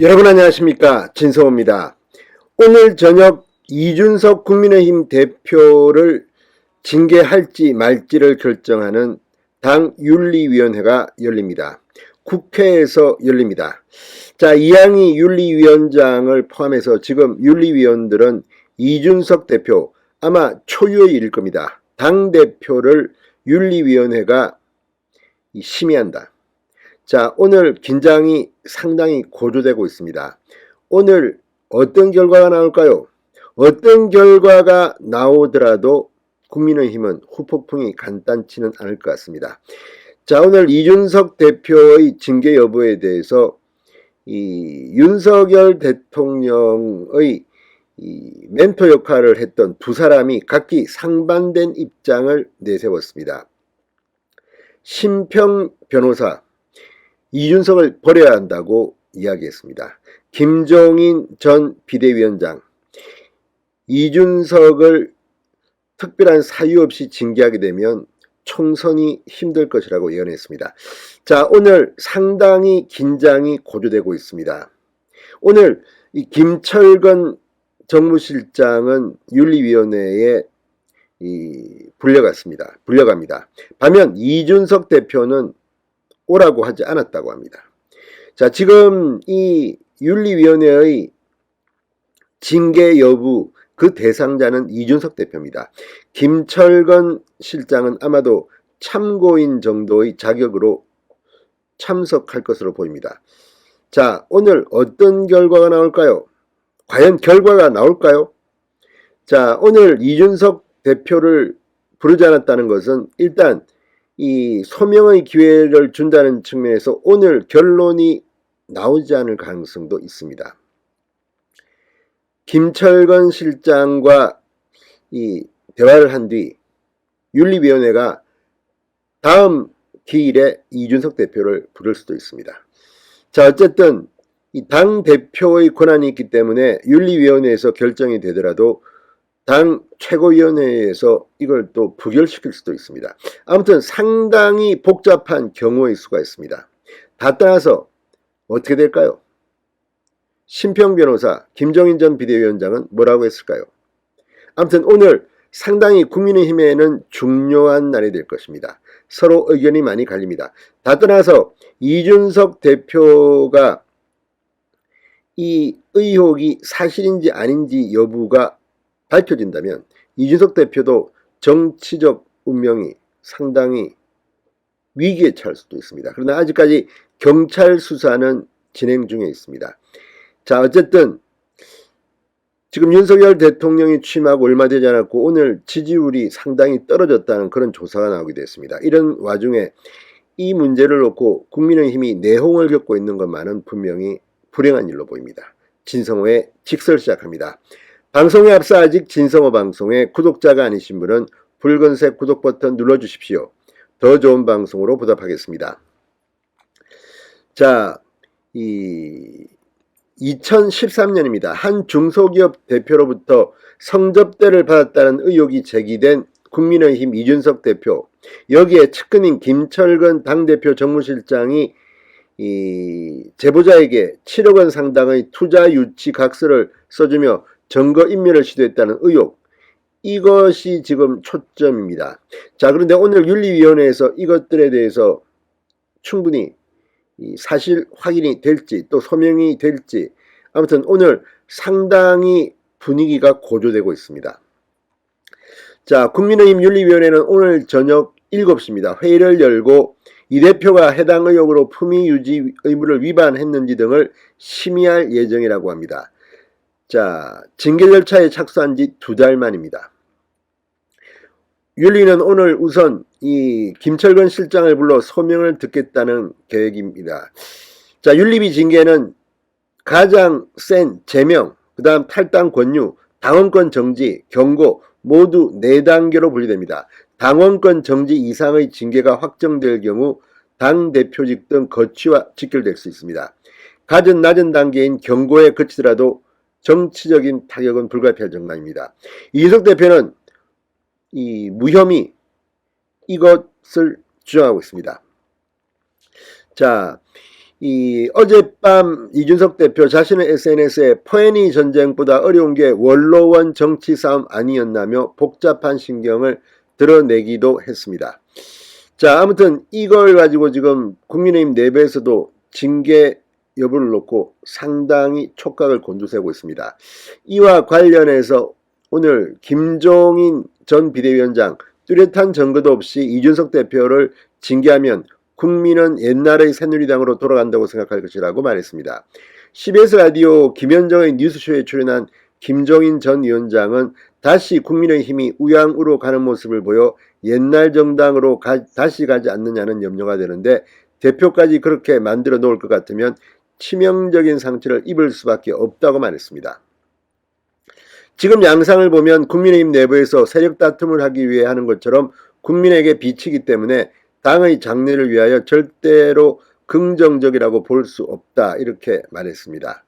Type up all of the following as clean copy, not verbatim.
여러분 안녕하십니까, 진성호입니다. 오늘 저녁 이준석 국민의힘 대표를 징계할지 말지를 결정하는 당 윤리위원회가 열립니다. 국회에서 열립니다. 자, 이양희 윤리위원장을 포함해서 지금 윤리위원들은 이준석 대표 아마 초유의 일일 겁니다. 당대표를 윤리위원회가 심의한다. 자, 오늘 긴장이 상당히 고조되고 있습니다. 오늘 어떤 결과가 나올까요? 어떤 결과가 나오더라도 국민의힘은 후폭풍이 간단치는 않을 것 같습니다. 자, 오늘 이준석 대표의 징계 여부에 대해서 이 윤석열 대통령의 이 멘토 역할을 했던 두 사람이 각기 상반된 입장을 내세웠습니다. 심평 변호사, 이준석을 버려야 한다고 이야기했습니다. 김종인 전 비대위원장, 이준석을 특별한 사유 없이 징계하게 되면 총선이 힘들 것이라고 예언했습니다. 자, 오늘 상당히 긴장이 고조되고 있습니다. 오늘 이 김철근 정무실장은 윤리위원회에 불려갑니다. 반면 이준석 대표는 오라고 하지 않았다고 합니다. 자, 지금 이 윤리위원회의 징계 여부 그 대상자는 이준석 대표입니다. 김철근 실장은 아마도 참고인 정도의 자격으로 참석할 것으로 보입니다. 자, 오늘 어떤 결과가 나올까요? 과연 결과가 나올까요? 자, 오늘 이준석 대표를 부르지 않았다는 것은 일단 이 소명의 기회를 준다는 측면에서 오늘 결론이 나오지 않을 가능성도 있습니다. 김철근 실장과 이 대화를 한 뒤 윤리위원회가 다음 기일에 이준석 대표를 부를 수도 있습니다. 자, 어쨌든 이 당 대표의 권한이 있기 때문에 윤리위원회에서 결정이 되더라도 당 최고위원회에서 이걸 또 부결시킬 수도 있습니다. 아무튼 상당히 복잡한 경우의 수가 있습니다. 다 떠나서 어떻게 될까요? 심평 변호사, 김종인 전 비대위원장은 뭐라고 했을까요? 아무튼 오늘 상당히 국민의힘에는 중요한 날이 될 것입니다. 서로 의견이 많이 갈립니다. 다 떠나서 이준석 대표가 이 의혹이 사실인지 아닌지 여부가 밝혀진다면 이준석 대표도 정치적 운명이 상당히 위기에 처할 수도 있습니다. 그러나 아직까지 경찰 수사는 진행 중에 있습니다. 자, 어쨌든 지금 윤석열 대통령이 취임하고 얼마 되지 않았고 오늘 지지율이 상당히 떨어졌다는 그런 조사가 나오게 됐습니다. 이런 와중에 이 문제를 놓고 국민의힘이 내홍을 겪고 있는 것만은 분명히 불행한 일로 보입니다. 진성호의 직설 시작합니다. 방송에 앞서 아직 진성호 방송의 구독자가 아니신 분은 붉은색 구독 버튼 눌러주십시오. 더 좋은 방송으로 보답하겠습니다. 자, 2013년입니다. 한 중소기업 대표로부터 성접대를 받았다는 의혹이 제기된 국민의힘 이준석 대표, 여기에 측근인 김철근 당대표 정무실장이 이 제보자에게 7억 원 상당의 투자 유치 각서를 써주며 증거인멸을 시도했다는 의혹, 이것이 지금 초점입니다. 자, 그런데 오늘 윤리위원회에서 이것들에 대해서 충분히 사실 확인이 될지 또 소명이 될지, 아무튼 오늘 상당히 분위기가 고조되고 있습니다. 자, 국민의힘 윤리위원회는 오늘 저녁 7시입니다. 회의를 열고 이 대표가 해당 의혹으로 품위 유지 의무를 위반했는지 등을 심의할 예정이라고 합니다. 자, 징계 절차에 착수한 지 2달 만입니다. 윤리는 오늘 우선 이 김철근 실장을 불러 소명을 듣겠다는 계획입니다. 자, 윤리비 징계는 가장 센 제명, 그 다음 탈당 권유, 당원권 정지, 경고 모두 4단계로 분리됩니다. 당원권 정지 이상의 징계가 확정될 경우 당대표직 등 거취와 직결될 수 있습니다. 낮은 단계인 경고에 그치더라도 정치적인 타격은 불가피할 전망입니다. 이준석 대표는 이 무혐의 이것을 주장하고 있습니다. 자, 어젯밤 이준석 대표 자신의 SNS에 포에니 전쟁보다 어려운 게 원로원 정치 싸움 아니었나며 복잡한 신경을 드러내기도 했습니다. 자, 아무튼 이걸 가지고 지금 국민의힘 내부에서도 징계 여부를 놓고 상당히 촉각을 곤두세우고 있습니다. 이와 관련해서 오늘 김종인 전 비대위원장 뚜렷한 증거도 없이 이준석 대표를 징계하면 국민은 옛날의 새누리당으로 돌아간다고 생각할 것이라고 말했습니다. CBS 라디오 김현정의 뉴스쇼에 출연한 김종인 전 위원장은 다시 국민의힘이 우양우로 가는 모습을 보여 옛날 정당으로 다시 가지 않느냐는 염려가 되는데 대표까지 그렇게 만들어 놓을 것 같으면 치명적인 상처를 입을 수밖에 없다고 말했습니다. 지금 양상을 보면 국민의힘 내부에서 세력 다툼을 하기 위해 하는 것처럼 국민에게 비치기 때문에 당의 장래를 위하여 절대로 긍정적이라고 볼 수 없다, 이렇게 말했습니다.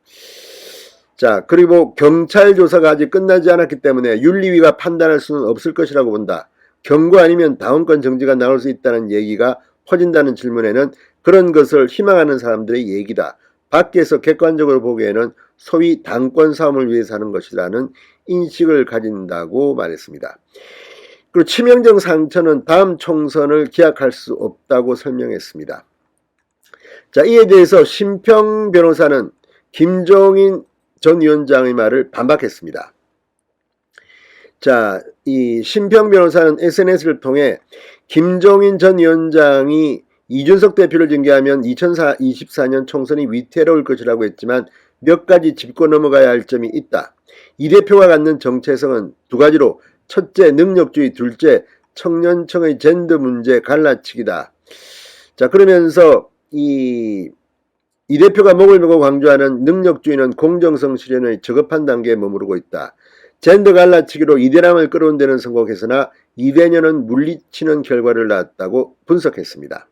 자, 그리고 경찰 조사가 아직 끝나지 않았기 때문에 윤리위가 판단할 수는 없을 것이라고 본다. 경고 아니면 당원권 정지가 나올 수 있다는 얘기가 퍼진다는 질문에는 그런 것을 희망하는 사람들의 얘기다. 밖에서 객관적으로 보기에는 소위 당권 싸움을 위해서 하는 것이라는 인식을 가진다고 말했습니다. 그리고 치명적 상처는 다음 총선을 기약할 수 없다고 설명했습니다. 자, 이에 대해서 심평 변호사는 김종인 전 위원장의 말을 반박했습니다. 자, 이 심평 변호사는 SNS를 통해 김종인 전 위원장이 이준석 대표를 징계하면 2024년 총선이 위태로울 것이라고 했지만 몇 가지 짚고 넘어가야 할 점이 있다. 이 대표가 갖는 정체성은 두 가지로 첫째 능력주의, 둘째 청년층의 젠더 문제 갈라치기다. 자, 그러면서 이 대표가 목을 메고 강조하는 능력주의는 공정성 실현의 저급한 단계에 머무르고 있다. 젠더 갈라치기로 이대남을 끌어온 데는 성공했으나 이대녀는 물리치는 결과를 낳았다고 분석했습니다.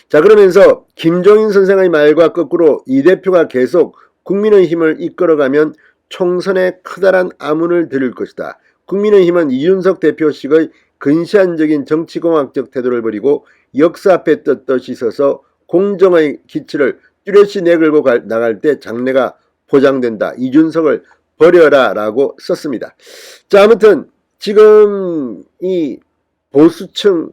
자, 그러면서 김종인 선생의 말과 거꾸로 이 대표가 계속 국민의힘을 이끌어가면 총선에 커다란 암운을 들일 것이다. 국민의힘은 이준석 대표식의 근시안적인 정치공학적 태도를 버리고 역사 앞에 떴듯이 서서 공정의 기치를 뚜렷이 내걸고 나갈 때 장래가 보장된다. 이준석을 버려라 라고 썼습니다. 자, 아무튼 지금 이 보수층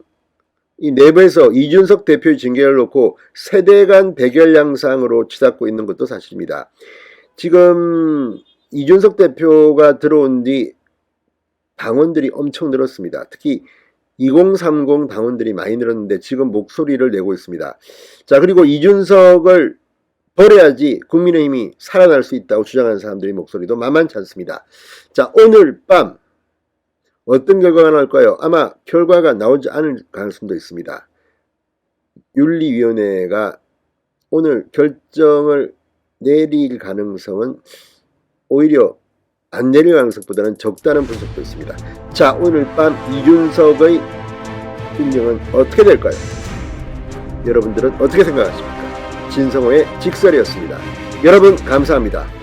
이 내부에서 이준석 대표의 징계를 놓고 세대 간 대결 양상으로 치닫고 있는 것도 사실입니다. 지금 이준석 대표가 들어온 뒤 당원들이 엄청 늘었습니다. 특히 2030 당원들이 많이 늘었는데 지금 목소리를 내고 있습니다. 자, 그리고 이준석을 버려야지 국민의힘이 살아날 수 있다고 주장하는 사람들의 목소리도 만만치 않습니다. 자, 오늘 밤 어떤 결과가 나올까요? 아마 결과가 나오지 않을 가능성도 있습니다. 윤리위원회가 오늘 결정을 내릴 가능성은 오히려 안 내릴 가능성보다는 적다는 분석도 있습니다. 자, 오늘 밤 이준석의 운명은 어떻게 될까요? 여러분들은 어떻게 생각하십니까? 진성호의 직설이었습니다. 여러분 감사합니다.